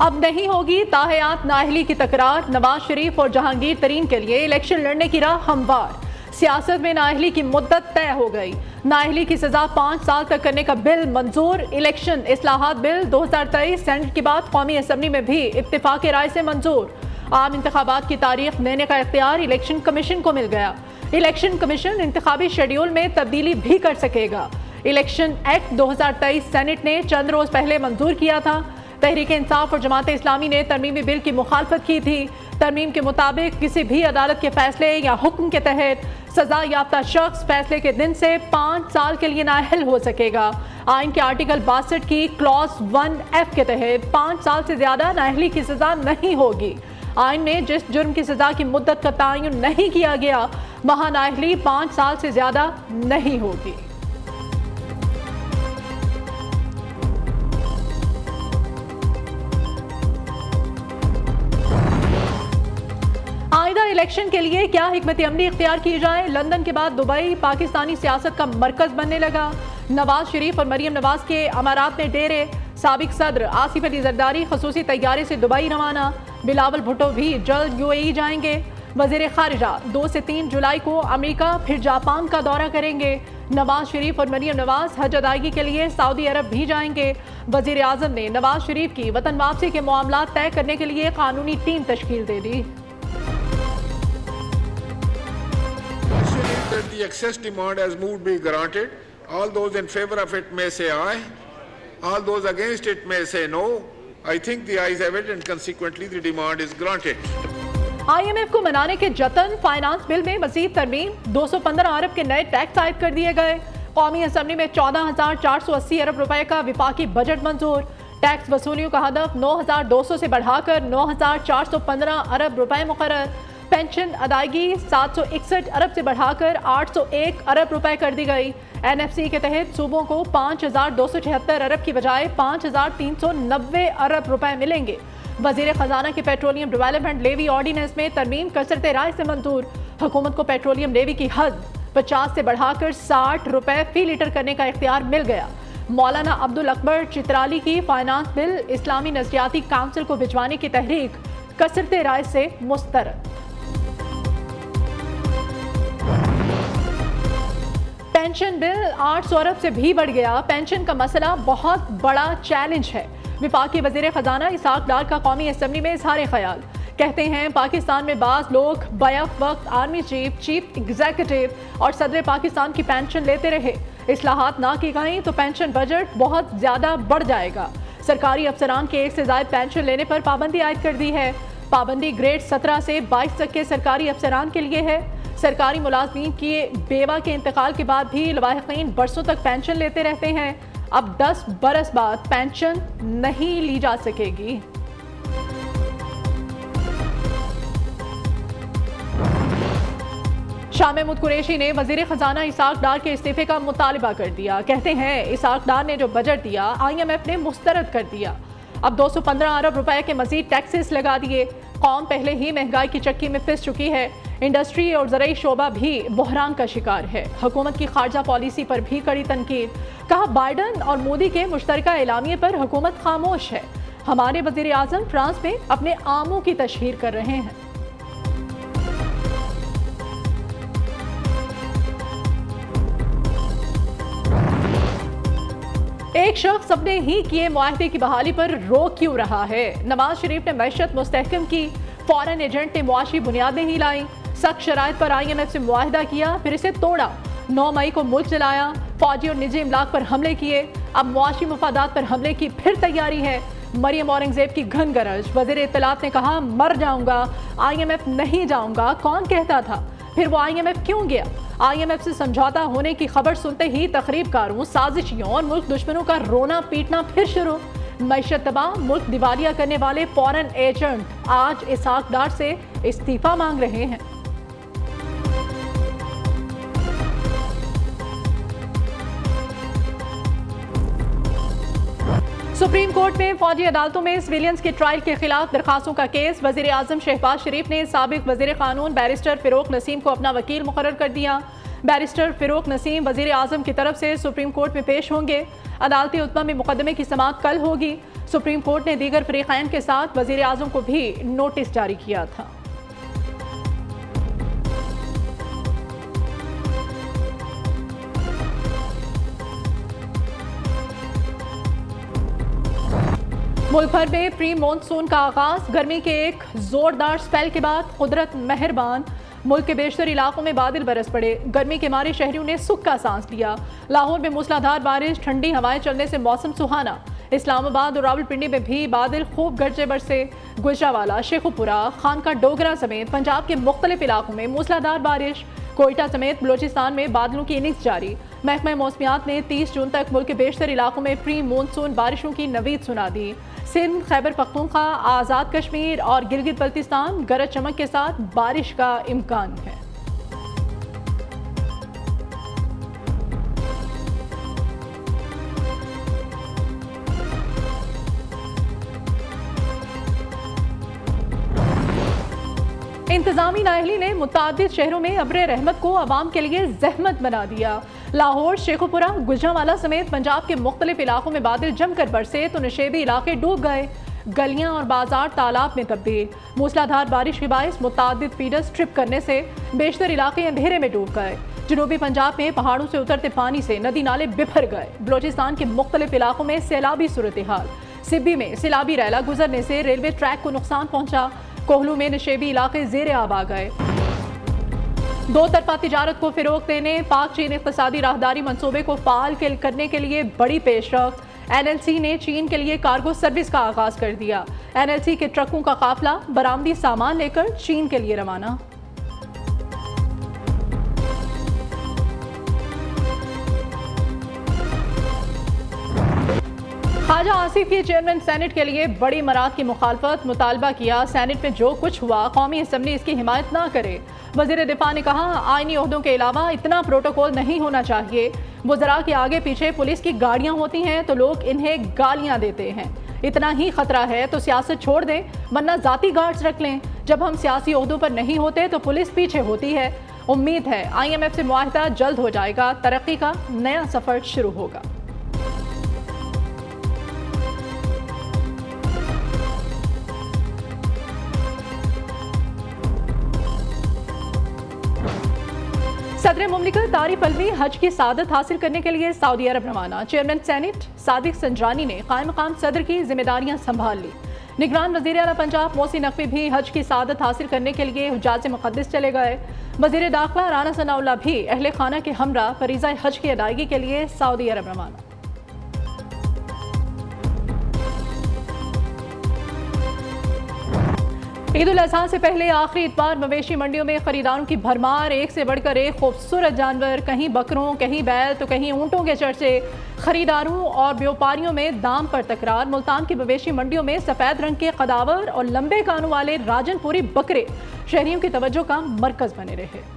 अब नहीं होगी ताहयात नाअहली की तकरार, नवाज शरीफ और जहांगीर तरीन के लिए इलेक्शन लड़ने की राह हमवार। सियासत में नाअहली की मुद्दत तय हो गई। नाअहली की सजा 5 साल तक करने का बिल मंजूर। इलेक्शन इस्लाहात बिल 2023 सेनेट के बाद कौमी असम्बली में भी इत्तेफाक राय से मंजूर। आम इंतखाबात की तारीख देने का इख्तियार इलेक्शन कमीशन को मिल गया। इलेक्शन कमीशन इंतखाबी शेड्यूल में तब्दीली भी कर सकेगा। इलेक्शन एक्ट 2023 सेनेट ने चंद रोज पहले मंजूर किया था। तहरीक इंसाफ और जमात इस्लामी ने तरमीमी बिल की मुखालफत की थी। तरमीम के मुताबिक किसी भी अदालत के फैसले या हुक्म के तहत सजा याफ्ता शख्स फैसले के दिन से 5 साल के लिए नाअहल हो सकेगा। आइन के आर्टिकल 62 की क्लॉज 1F के तहत 5 साल से ज्यादा नाअहली की सजा नहीं होगी। आइन में जिस जुर्म की सजा की मुद्दत का तयन नहीं किया गया वहां नाअहली 5 साल से ज्यादा नहीं होगी। आइंदा इलेक्शन के लिए क्या हिकमत अमली इख्तियार की जाए। लंदन के बाद दुबई पाकिस्तानी सियासत का मरकज बनने लगा। नवाज शरीफ और मरियम नवाज के अमारात में डेरे। साबिक सदर आसिफ अली जरदारी खसूसी तैयारे से दुबई रवाना। बिलावल भुट्टो भी जल्द UAE जाएंगे। वजीर खारिजा 2 से 3 जुलाई को अमेरिका फिर जापान का दौरा करेंगे। नवाज शरीफ और मरियम नवाज हज अदायगी के लिए सऊदी अरब भी जाएंगे। वजीर आजम ने नवाज शरीफ की वतन वापसी के मामला तय करने के लिए कानूनी टीम तश्कील दे दी। That the excess demand has moved be granted. All those in favor of it may say aye. All those against it may say no. I think the ayes have it and consequently the demand is granted. IMF को मनाने के जतन। Finance bill में मजीद तरमीम। 215 अरब के नए tax आयद कर दिए गए। कौमी असम्बली में 14,480 अरब रुपए का विफाकी बजट मंजूर। टैक्स वसूलियों का हदफ 9,200 से बढ़ाकर 9,415 अरब रुपए मुकर्रर। पेंशन अदायगी 761 अरब से बढ़ाकर 801 अरब रुपए कर दी गई। NFC के तहत सूबों को 5,276 अरब की बजाय 5,390 अरब रुपए मिलेंगे। वजीर खजाना की पेट्रोलियम डेवलपमेंट लेवी ऑर्डिनेंस में तरमीम कसरत राय से मंजूर। हुकूमत को पेट्रोलियम लेवी की हद 50 से बढ़ाकर 60 रुपए फी लीटर करने का इख्तियार मिल गया। मौलाना अब्दुल अकबर चित्राली की फाइनेंस बिल इस्लामी नजरियाती काउंसिल को भिजवाने की तहरीक कसरत राय से मुस्तरद। पेंशन बिल 800 अरब से भी बढ़ गया। पेंशन का मसला बहुत बड़ा चैलेंज है। विफाकी वजीर खजाना इसाक डार का कौमी असम्बली में इजहार ख्याल। कहते हैं पाकिस्तान में बाज लोग बैक वक्त आर्मी चीफ, चीफ एग्जीक्यूटिव और सदर पाकिस्तान की पेंशन लेते रहे। इस्लाहात ना की गई तो पेंशन बजट बहुत ज्यादा बढ़ जाएगा। सरकारी अफसरान के 1 से ज्यादा पेंशन लेने पर पाबंदी आयद कर दी है। पाबंदी ग्रेड 17 से 22 तक के सरकारी अफसरान के लिए है। सरकारी मुलाजमीन की बेवा के इंतकाल के बाद भी लवाहिकीन बरसों तक पेंशन लेते रहते हैं। अब 10 बरस बाद पेंशन नहीं ली जा सकेगी। शाह महमूद कुरैशी ने वजीर खजाना इसाक डार के इस्तीफे का मुतालबा कर दिया। कहते हैं इसाक डार ने जो बजट दिया IMF ने मुस्तरद कर दिया। अब 215 अरब रुपए के मजीद टैक्सेस लगा दिए। कौम पहले ही महंगाई की चक्की में फिस चुकी है। इंडस्ट्री और ज़राई शोबा भी बहरान का शिकार है। हुकूमत की खारजा पॉलिसी पर भी कड़ी तनकीद। कहा बाइडन और मोदी के मुश्तरका एलामिये पर हुकूमत खामोश है। हमारे वज़ीर आज़म फ्रांस में अपने आमों की तशहीर कर रहे हैं। एक शख्स अपने ही किए मुआहदे की बहाली पर रो क्यों रहा है। नवाज शरीफ ने मैशत मुस्तहकम की। फॉरेन एजेंट ने मुआशी बुनियादें ही लाई। सख्त शराइत पर IMF से मुआहदा किया, फिर इसे तोड़ा। 9 मई को मुल्क जलाया। फौजी और निजी इमलाक पर हमले किए। अब मुआशी मफादात पर हमले की फिर तैयारी है। मरियम औरंगजेब की घन गरज। वजीर इत्तलात ने कहा मर जाऊंगा, IMF नहीं जाऊंगा। कौन कहता था? फिर वो IMF क्यों गया? IMF से समझौता होने की खबर सुनते ही तखरीबकारों, साजिशियों और मुल्क दुश्मनों का रोना पीटना फिर शुरू। मैशत तबाह, मुल्क दिवालिया करने वाले फॉरेन एजेंट आज इसाक डार से इस्तीफा मांग रहे हैं। सुप्रीम कोर्ट में फौजी अदालतों में सिविलियंस के ट्रायल के खिलाफ दरखास्तों का केस। वजीर आजम शहबाज शरीफ ने साबिक वजीर कानून बैरिस्टर फिरोक नसीम को अपना वकील मुकर्रर कर दिया। बैरिस्टर फिरोक नसीम वजीर आजम की तरफ से सुप्रीम कोर्ट में पेश होंगे। अदालती उतमा में मुकदमे की समाअत कल होगी। सुप्रीम कोर्ट ने दीगर फरीकैन के साथ वजीर आजम को भी नोटिस जारी किया था। मुल्क भर में प्री मानसून का आगाज, गर्मी के एक जोरदार स्पेल के बाद कुदरत मेहरबान। मुल्क के बेशतर इलाकों में बादल बरस पड़े, गर्मी के मारे शहरियों ने सुख का सांस लिया। लाहौर में मूसलाधार बारिश, ठंडी हवाएं चलने से मौसम सुहाना। इस्लामाबाद और रावलपिंडी में भी बादल खूब गरजे बरसे। गुजरावाला, शेखुपुरा, खानका डोगरा समेत पंजाब के मुख्तलिफ इलाकों में मूसलाधार बारिश। कोयटा समेत बलोचिस्तान में बादलों की इनिंग्स जारी। महकमा मौसमियात ने 30 जून तक मुल्क के बेशतर इलाकों में प्री मानसून बारिशों की नवीद सुना दी। सिंध, खैबर पख्तूनख्वा, आज़ाद कश्मीर और गिलगित बल्तिस्तान गरज चमक के साथ बारिश का इम्कान है। इंतजामी नाअहली ने मुतादिद शहरों में अब्र रहमत को अवाम के लिए जहमत बना दिया। लाहौर, शेखुपुरा, गुजरांवाला समेत पंजाब के मुख्तलिफ इलाकों में बादल जमकर बरसे तो नशेबी इलाके डूब गए। गलियां और बाजार तालाब में तब्दील। मूसलाधार बारिश के बायस मुतादिद फीडर्स ट्रिप करने से बेशतर इलाके अंधेरे में डूब गए। जनूबी पंजाब में पहाड़ों से उतरते पानी से नदी नाले बिफर गए। बलोचिस्तान के मुख्तलिफ इलाकों में सैलाबी सूरत हाल। सिब्बी में सैलाबी रैला गुजरने से रेलवे ट्रैक को नुकसान पहुंचा। कोहलू में नशेबी इलाके ज़ेरे आब आ गए। दो तरफा तिजारत को फिरोग देने, पाक चीन इक़्तिसादी राहदारी मंसूबे को फ़ाल करने के लिए बड़ी पेशरफ्त। NLC ने चीन के लिए कार्गो सर्विस का आगाज कर दिया। NLC के ट्रकों का काफिला बरामदी सामान लेकर चीन के लिए रवाना। ख्वाजा आसिफ की चेयरमैन सेनेट के लिए बड़ी मराद की मुखालफत, मुतालबा किया सेनेट में जो कुछ हुआ कौमी असम्बली इसकी हिमायत ना करे। वज़ीर दिफा ने कहा आईनी ओहदों के अलावा इतना प्रोटोकॉल नहीं होना चाहिए। वज़रा के आगे पीछे पुलिस की गाड़ियां होती हैं तो लोग इन्हें गालियां देते हैं। इतना ही खतरा है तो सियासत छोड़ दें वरना जाती गार्ड्स रख लें। जब हम सियासी ओहदों पर नहीं होते तो पुलिस पीछे होती है। उम्मीद है IMF से मुआहदा जल्द हो जाएगा, तरक्की का नया सफर शुरू होगा। सदर मुमलिकत आरिफ अलवी हज की सादत हासिल करने के लिए सऊदी अरब रवाना। चेयरमैन सेनेट सादिक संजरानी ने कायम मकाम सदर की जिम्मेदारियां संभाल ली। निगरान वज़ीर आला पंजाब मोहसिन नकवी भी हज की सादत हासिल करने के लिए हुज्जाज मुक़द्दस चले गए। वज़ीर दाखिला राना सनाउल्लाह भी अहले खाना के हमरा फरीज़ा हज की अदायगी के लिए सऊदी अरब रवाना। ईद उल अज़हा से पहले आखिरी इतवार मवेशी मंडियों में खरीदारों की भरमार, एक से बढ़कर एक खूबसूरत जानवर, कहीं बकरों, कहीं बैल तो कहीं ऊंटों के चर्चे। खरीदारों और व्यापारियों में दाम पर तकरार। मुल्तान की मवेशी मंडियों में सफ़ेद रंग के कदावर और लंबे कानों वाले राजनपुरी बकरे शहरियों की तवज्जो का मरकज बने रहे।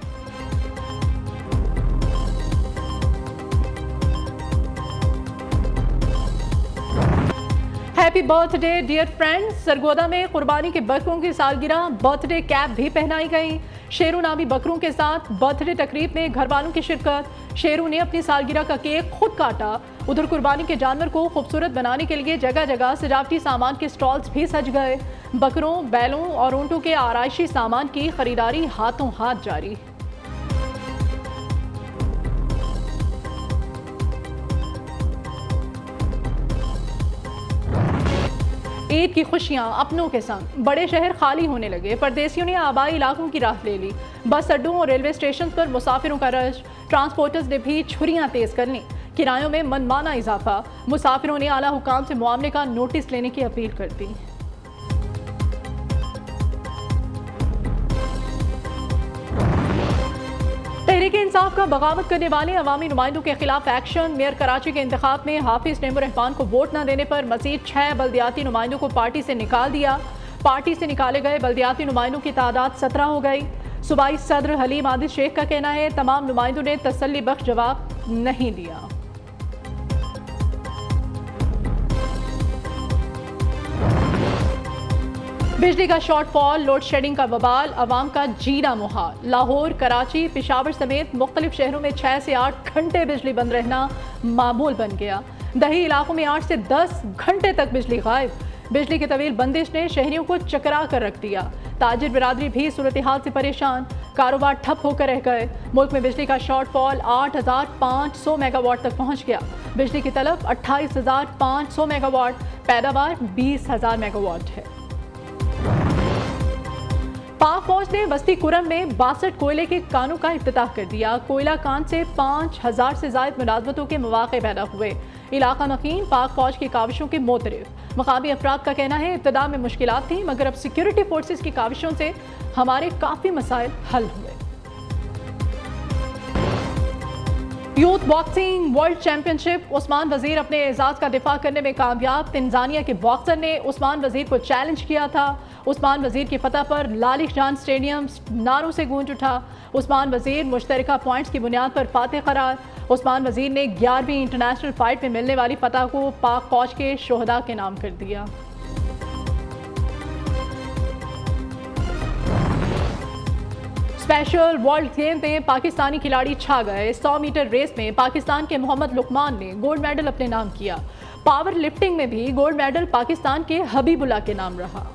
Happy birthday dear friends. Sargodha में कुर्बानी के बकरों की सालगिरह, बर्थडे कैप भी पहनाई गई। शेरू नामी बकरों के साथ बर्थडे तकरीब में घर वालों की शिरकत। शेरू ने अपनी सालगिरह का केक खुद काटा। उधर कुर्बानी के जानवर को खूबसूरत बनाने के लिए जगह जगह सजावटी सामान के स्टॉल्स भी सज गए। बकरों, बैलों और ऊंटों के आराइशी सामान की खरीदारी हाथों हाथ जारी। ईद की खुशियां अपनों के संग, बड़े शहर खाली होने लगे। परदेसियों ने आबाई इलाकों की राह ले ली। बस अड्डों और रेलवे स्टेशन पर मुसाफिरों का रश। ट्रांसपोर्टर्स ने भी छुरियां तेज कर लीं। किरायों में मनमाना इजाफा। मुसाफिरों ने आला हुकाम से मामले का नोटिस लेने की अपील कर दी। तहरीक इंसाफ का बगावत करने वाले अवामी नुमाइंदों के खिलाफ एक्शन। मेयर कराची के इंतखाब में हाफिज नईमुर रहमान को वोट न देने पर मजीद 6 बल्दियाती नुमाइंदों को पार्टी से निकाल दिया। पार्टी से निकाले गए बल्दियाती नुमाइंदों की तादाद 17 हो गई। सूबाई सदर हलीम आदिल शेख का कहना है तमाम नुमाइंदों ने तसल्ली बख्श जवाब नहीं दिया। बिजली का शॉर्टफॉल, लोड शेडिंग का बवाल, अवाम का जीना मुहाल। लाहौर, कराची, पेशावर समेत मुख्तलिफ शहरों में 6 से 8 घंटे बिजली बंद रहना मामूल बन गया। दही इलाकों में 8 से 10 घंटे तक बिजली गायब। बिजली की तवील बंदिश ने शहरियों को चकरा कर रख दिया। ताजिर बिरादरी भी सूरत हाल से परेशान, कारोबार ठप होकर रह गए। मुल्क में बिजली का शॉर्टफॉल 8,500 मेगावाट तक पहुंच गया। बिजली की तलब 28,500 मेगावाट, पैदावार 20,000 मेगावाट है। पाक फौज ने बस्ती कुरम में 62 कोयले के कानों का इफ्तिताह कर दिया। कोयला कान से 5,000 से ज्यादा मुलाजमतों के मौके पैदा हुए। इलाका मकीन पाक फौज की काविशों के मोतरफ। मकामी अफराद का कहना है इब्तिदा में मुश्किलात थी, मगर अब सिक्योरिटी फोर्सेस की काविशों से हमारे काफी मसाइल हल हुए। Youth boxing world championship, Usman वजीर अपने एजाज का दिफा करने में कामयाब। तंजानिया के बॉक्सर ने उस्मान वजीर को चैलेंज किया था। उस्मान वजीर की फतह पर लालिश जान स्टेडियम नारों से गूंज उठा। उस्मान वजीर मुश्तरका पॉइंट्स की बुनियाद पर फातेह करार। उस्मान वजीर ने 11वीं इंटरनेशनल फाइट में मिलने वाली फतह को पाक फौज के शोहदा के नाम कर दिया। स्पेशल वर्ल्ड गेम में पाकिस्तानी खिलाड़ी छा गए। 100 मीटर रेस में पाकिस्तान के मोहम्मद लुकमान ने गोल्ड मेडल अपने नाम किया। पावर लिफ्टिंग में भी गोल्ड मेडल पाकिस्तान के हबीबुल्लाह के नाम रहा।